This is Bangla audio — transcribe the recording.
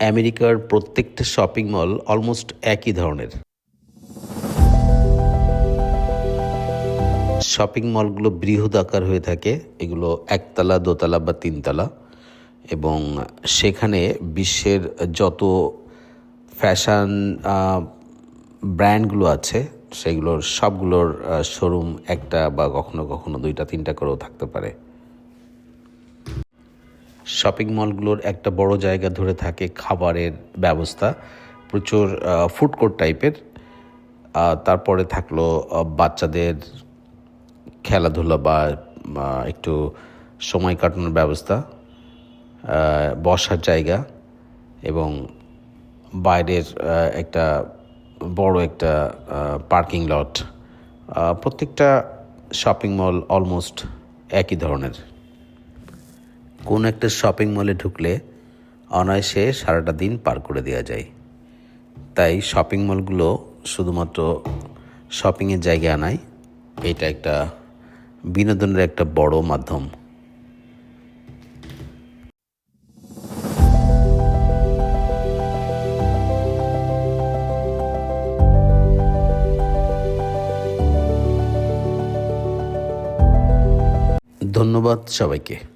আমেরিকার প্রত্যেকটা শপিং মল অলমোস্ট একই ধরনের। শপিং মলগুলো বৃহদাকার হয়ে থাকে, এগুলো একতলা, দোতলা বা তিনতলা, এবং সেখানে বিশ্বের যত ফ্যাশন ব্র্যান্ডগুলো আছে সেগুলোর সবগুলোর শোরুম একটা বা কখনো কখনো দুইটা তিনটা করেও থাকতে পারে। শপিং মলগুলোর একটা বড় জায়গা ধরে থাকে খাবারের ব্যবস্থা, প্রচুর ফুড কোর্ট টাইপের। তারপরে থাকলো বাচ্চাদের খেলাধুলা বা একটু সময় কাটানোর ব্যবস্থা, বসার জায়গা, এবং বাইরের একটা বড় একটা পার্কিং লট। প্রত্যেকটা শপিং মল অলমোস্ট একই ধরনের। কোন একটা শপিং মলে ঢুকলে অনায়াসে সারাটা দিন পার করে দেওয়া যায়। তাই শপিং মলগুলো শুধুমাত্র শপিংয়ের জায়গা নয়, এটা একটা বিনোদনের একটা বড় মাধ্যম। ধন্যবাদ সবাইকে।